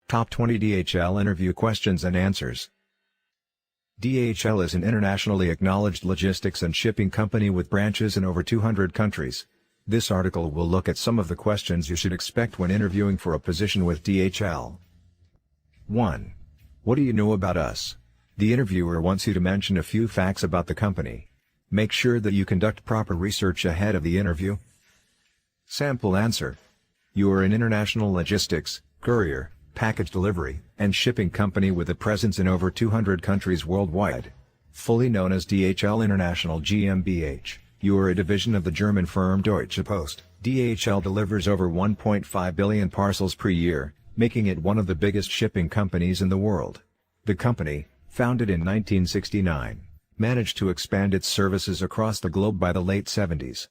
Top 20 DHL Interview Questions and Answers. DHL is an internationally acknowledged logistics and shipping company with branches in over 200 countries. This article will look at some of the questions you should expect when interviewing for a position with DHL. 1. What do you know about us? The interviewer wants you to mention a few facts about the company. Make sure that you conduct proper research ahead of the interview. Sample answer. You are an international logistics, courier, package delivery, and shipping company with a presence in over 200 countries worldwide. Fully known as DHL International GmbH, you are a division of the German firm Deutsche Post. DHL delivers over 1.5 billion parcels per year, making it one of the biggest shipping companies in the world. The company, founded in 1969, managed to expand its services across the globe by the late 70s.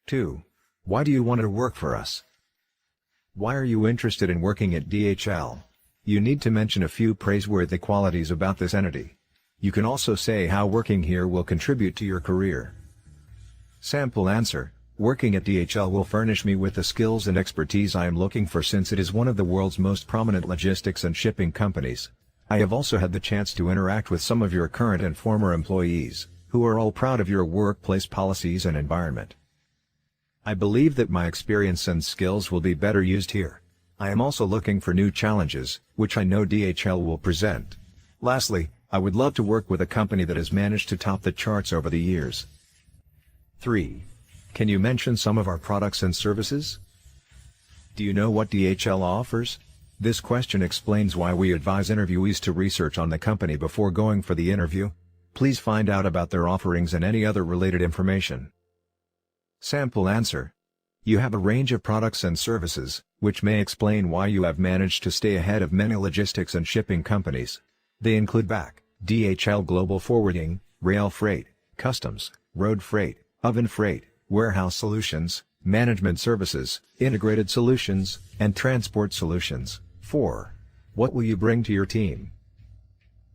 2. Why do you want to work for us? Why are you interested in working at DHL? You need to mention a few praiseworthy qualities about this entity. You can also say how working here will contribute to your career. Sample answer. Working at DHL will furnish me with the skills and expertise I am looking for since it is one of the world's most prominent logistics and shipping companies. I have also had the chance to interact with some of your current and former employees, who are all proud of your workplace policies and environment. I believe that my experience and skills will be better used here. I am also looking for new challenges, which I know DHL will present. Lastly, I would love to work with a company that has managed to top the charts over the years. 3. Can you mention some of our products and services? Do you know what DHL offers? This question explains why we advise interviewees to research on the company before going for the interview. Please find out about their offerings and any other related information. Sample answer. You have a range of products and services, which may explain why you have managed to stay ahead of many logistics and shipping companies. They include DHL Global Forwarding, Rail Freight, Customs, Road Freight, Oven Freight, Warehouse Solutions, Management Services, Integrated Solutions, and Transport Solutions. 4. What will you bring to your team?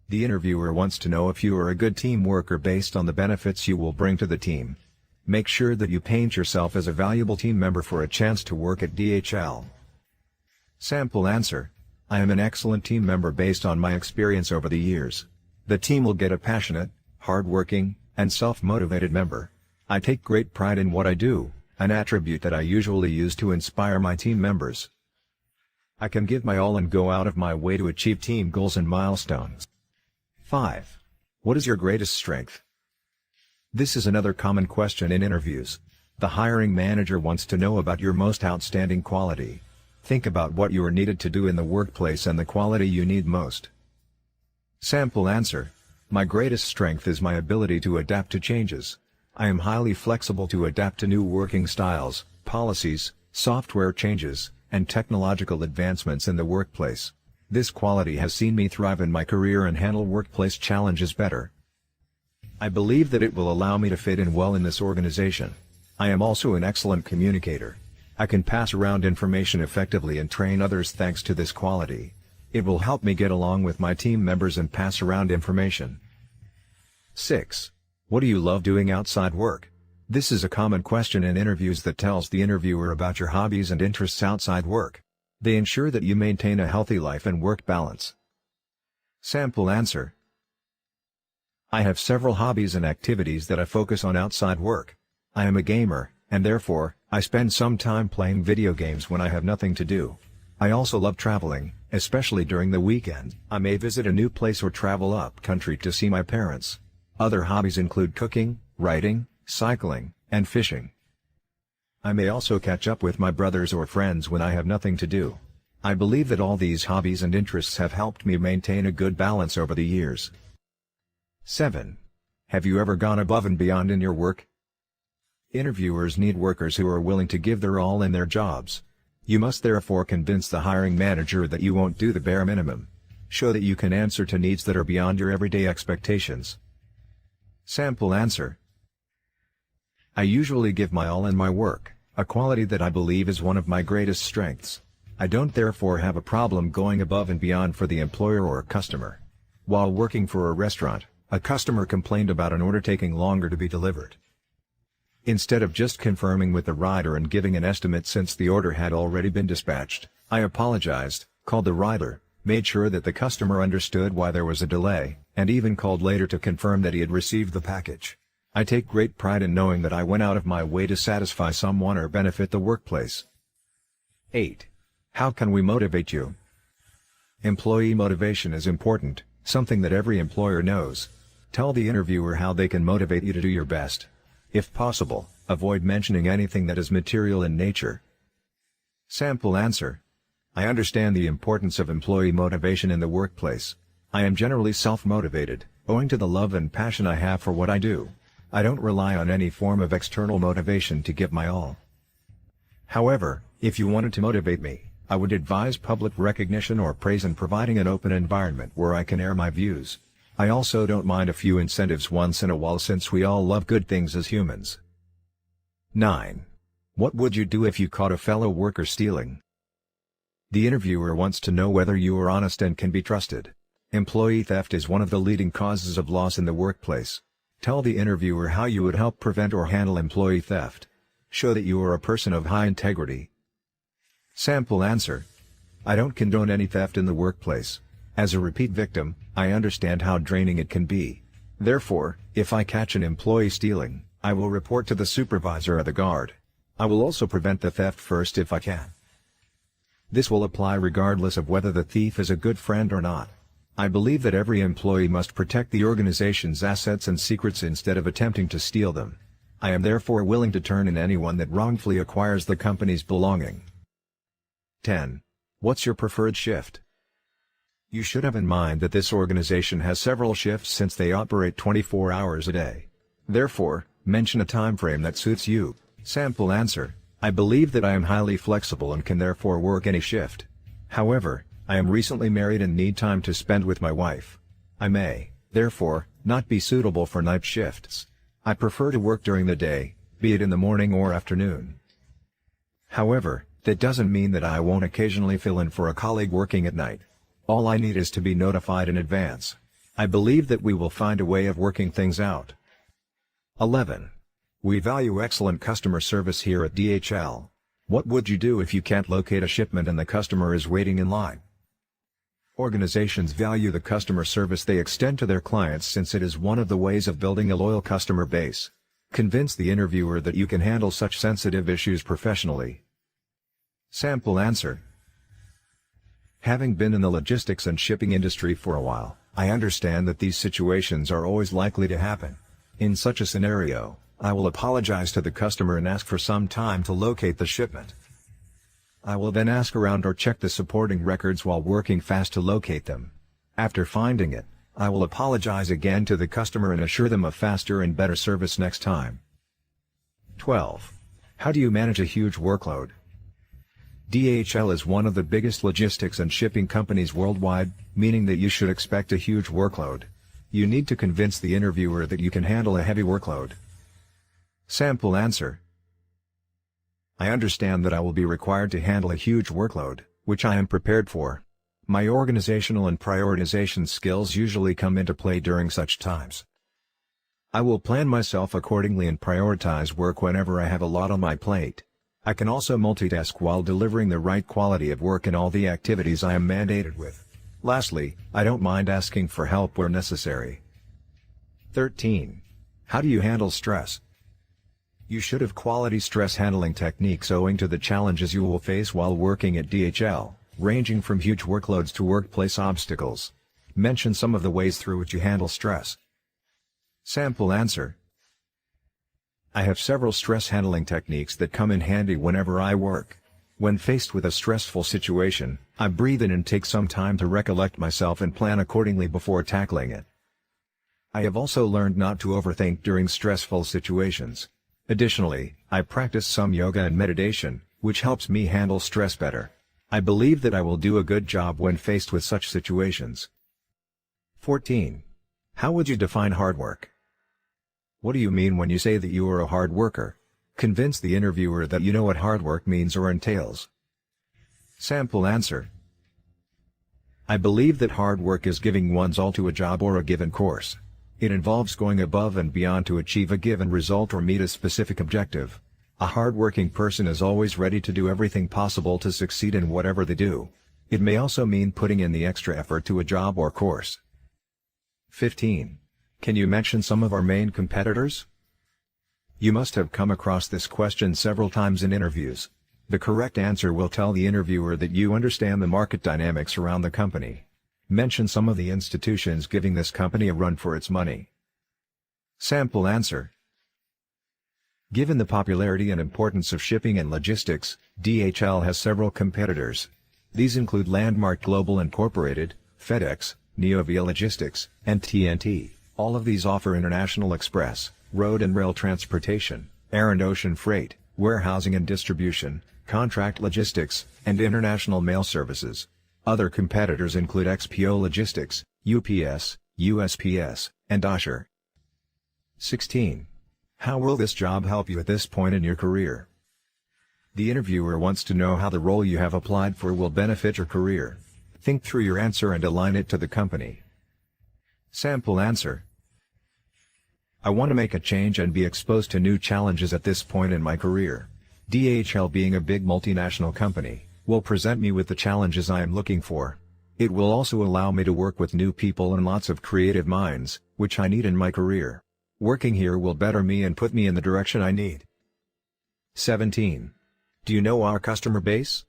The interviewer wants to know if you are a good team worker based on the benefits you will bring to the team. Make sure that you paint yourself as a valuable team member for a chance to work at DHL. Sample answer. I am an excellent team member based on my experience over the years. The team will get a passionate, hardworking, and self-motivated member. I take great pride in what I do, an attribute that I usually use to inspire my team members. I can give my all and go out of my way to achieve team goals and milestones. 5. What is your greatest strength? This is another common question in interviews. The hiring manager wants to know about your most outstanding quality. Think about what you are needed to do in the workplace and the quality you need most. Sample answer. My greatest strength is my ability to adapt to changes. I am highly flexible to adapt to new working styles, policies, software changes, and technological advancements in the workplace. This quality has seen me thrive in my career and handle workplace challenges better. I believe that it will allow me to fit in well in this organization. I am also an excellent communicator. I can pass around information effectively and train others thanks to this quality. It will help me get along with my team members and pass around information. 6. What do you love doing outside work? This is a common question in interviews that tells the interviewer about your hobbies and interests outside work. They ensure that you maintain a healthy life and work balance. Sample answer. I have several hobbies and activities that I focus on outside work. I am a gamer, and therefore, I spend some time playing video games when I have nothing to do. I also love traveling, especially during the weekend. I may visit a new place or travel up country to see my parents. Other hobbies include cooking, writing, cycling, and fishing. I may also catch up with my brothers or friends when I have nothing to do. I believe that all these hobbies and interests have helped me maintain a good balance over the years. 7. Have you ever gone above and beyond in your work? Interviewers need workers who are willing to give their all in their jobs. You must therefore convince the hiring manager that you won't do the bare minimum. Show that you can answer to needs that are beyond your everyday expectations. Sample answer. I usually give my all in my work, a quality that I believe is one of my greatest strengths. I don't therefore have a problem going above and beyond for the employer or customer. While working for a restaurant, a customer complained about an order taking longer to be delivered. Instead of just confirming with the rider and giving an estimate since the order had already been dispatched, I apologized, called the rider, made sure that the customer understood why there was a delay, and even called later to confirm that he had received the package. I take great pride in knowing that I went out of my way to satisfy someone or benefit the workplace. 8. How can we motivate you? Employee motivation is important, something that every employer knows. Tell the interviewer how they can motivate you to do your best. If possible, avoid mentioning anything that is material in nature. Sample answer. I understand the importance of employee motivation in the workplace. I am generally self-motivated, owing to the love and passion I have for what I do. I don't rely on any form of external motivation to give my all. However, if you wanted to motivate me, I would advise public recognition or praise and providing an open environment where I can air my views. I also don't mind a few incentives once in a while since we all love good things as humans. 9. What would you do if you caught a fellow worker stealing? The interviewer wants to know whether you are honest and can be trusted. Employee theft is one of the leading causes of loss in the workplace. Tell the interviewer how you would help prevent or handle employee theft. Show that you are a person of high integrity. Sample answer. I don't condone any theft in the workplace. As a repeat victim, I understand how draining it can be. Therefore, if I catch an employee stealing, I will report to the supervisor or the guard. I will also prevent the theft first if I can. This will apply regardless of whether the thief is a good friend or not. I believe that every employee must protect the organization's assets and secrets instead of attempting to steal them. I am therefore willing to turn in anyone that wrongfully acquires the company's belonging. 10. What's your preferred shift? You should have in mind that this organization has several shifts since they operate 24 hours a day. Therefore, mention a time frame that suits you. Sample answer. I believe that I am highly flexible and can therefore work any shift. However, I am recently married and need time to spend with my wife. I may, therefore, not be suitable for night shifts. I prefer to work during the day, be it in the morning or afternoon. However, that doesn't mean that I won't occasionally fill in for a colleague working at night. All I need is to be notified in advance. I believe that we will find a way of working things out. 11. We value excellent customer service here at DHL. What would you do if you can't locate a shipment and the customer is waiting in line? Organizations value the customer service they extend to their clients since it is one of the ways of building a loyal customer base. Convince the interviewer that you can handle such sensitive issues professionally. Sample answer. Having been in the logistics and shipping industry for a while, I understand that these situations are always likely to happen. In such a scenario, I will apologize to the customer and ask for some time to locate the shipment. I will then ask around or check the supporting records while working fast to locate them. After finding it, I will apologize again to the customer and assure them of faster and better service next time. 12. How do you manage a huge workload? DHL is one of the biggest logistics and shipping companies worldwide, meaning that you should expect a huge workload. You need to convince the interviewer that you can handle a heavy workload. Sample answer. I understand that I will be required to handle a huge workload, which I am prepared for. My organizational and prioritization skills usually come into play during such times. I will plan myself accordingly and prioritize work whenever I have a lot on my plate. I can also multitask while delivering the right quality of work in all the activities I am mandated with. Lastly, I don't mind asking for help where necessary. 13. How do you handle stress? You should have quality stress handling techniques owing to the challenges you will face while working at DHL, ranging from huge workloads to workplace obstacles. Mention some of the ways through which you handle stress. Sample answer. I have several stress handling techniques that come in handy whenever I work. When faced with a stressful situation, I breathe in and take some time to recollect myself and plan accordingly before tackling it. I have also learned not to overthink during stressful situations. Additionally, I practice some yoga and meditation, which helps me handle stress better. I believe that I will do a good job when faced with such situations. 14. How would you define hard work? What do you mean when you say that you are a hard worker? Convince the interviewer that you know what hard work means or entails. Sample answer. I believe that hard work is giving one's all to a job or a given course. It involves going above and beyond to achieve a given result or meet a specific objective. A hard-working person is always ready to do everything possible to succeed in whatever they do. It may also mean putting in the extra effort to a job or course. 15. Can you mention some of our main competitors? You must have come across this question several times in interviews. The correct answer will tell the interviewer that you understand the market dynamics around the company. Mention some of the institutions giving this company a run for its money. Sample answer. Given the popularity and importance of shipping and logistics, DHL has several competitors. These include Landmark Global Incorporated, FedEx, Neovia Logistics, and TNT. All of these offer international express, road and rail transportation, air and ocean freight, warehousing and distribution, contract logistics, and international mail services. Other competitors include XPO Logistics, UPS, USPS, and Osher. 16. How will this job help you at this point in your career? The interviewer wants to know how the role you have applied for will benefit your career. Think through your answer and align it to the company. Sample answer. I want to make a change and be exposed to new challenges at this point in my career. DHL, being a big multinational company, will present me with the challenges I am looking for. It will also allow me to work with new people and lots of creative minds, which I need in my career. Working here will better me and put me in the direction I need. 17. Do you know our customer base?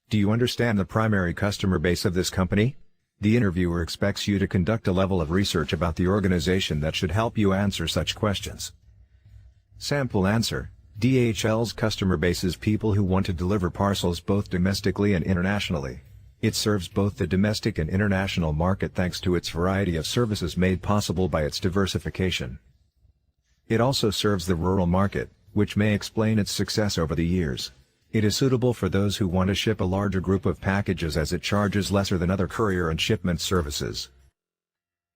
Do you understand the primary customer base of this company? The interviewer expects you to conduct a level of research about the organization that should help you answer such questions. Sample answer. DHL's customer base is people who want to deliver parcels both domestically and internationally. It serves both the domestic and international market thanks to its variety of services made possible by its diversification. It also serves the rural market, which may explain its success over the years. It is suitable for those who want to ship a larger group of packages as it charges lesser than other courier and shipment services.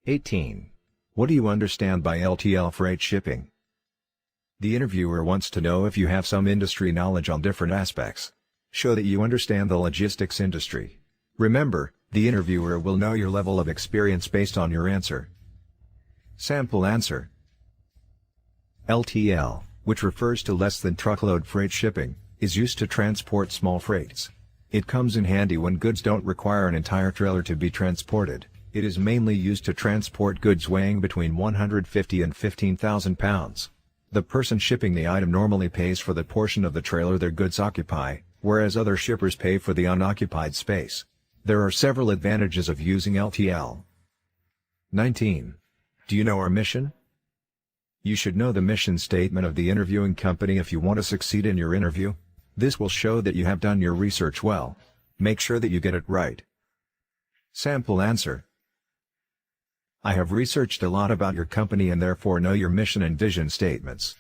18. What do you understand by LTL freight shipping? The interviewer wants to know if you have some industry knowledge on different aspects. Show that you understand the logistics industry. Remember, the interviewer will know your level of experience based on your answer. Sample answer. LTL, which refers to less than truckload freight shipping, is used to transport small freights. It comes in handy when goods don't require an entire trailer to be transported. It is mainly used to transport goods weighing between 150 and 15,000 pounds. The person shipping the item normally pays for the portion of the trailer their goods occupy, whereas other shippers pay for the unoccupied space. There are several advantages of using LTL. 19. Do you know our mission? You should know the mission statement of the interviewing company if you want to succeed in your interview. This will show that you have done your research well. Make sure that you get it right. Sample answer. I have researched a lot about your company and therefore know your mission and vision statements.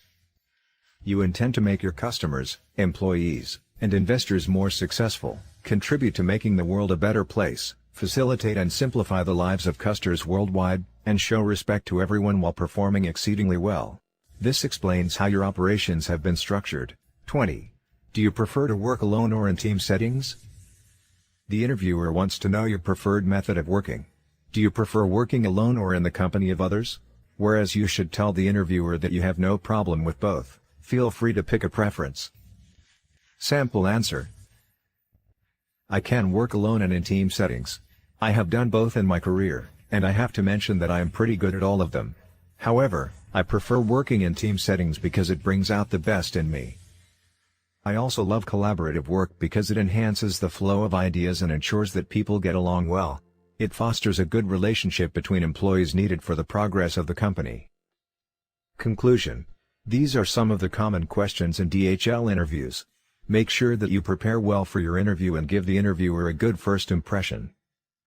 You intend to make your customers, employees, and investors more successful, contribute to making the world a better place, facilitate and simplify the lives of customers worldwide, and show respect to everyone while performing exceedingly well. This explains how your operations have been structured. 20. Do you prefer to work alone or in team settings? The interviewer wants to know your preferred method of working. Do you prefer working alone or in the company of others? Whereas you should tell the interviewer that you have no problem with both. Feel free to pick a preference. Sample answer. I can work alone and in team settings. I have done both in my career, and I have to mention that I am pretty good at all of them. However, I prefer working in team settings because it brings out the best in me. I also love collaborative work because it enhances the flow of ideas and ensures that people get along well. It fosters a good relationship between employees needed for the progress of the company. Conclusion. These are some of the common questions in DHL interviews. Make sure that you prepare well for your interview and give the interviewer a good first impression.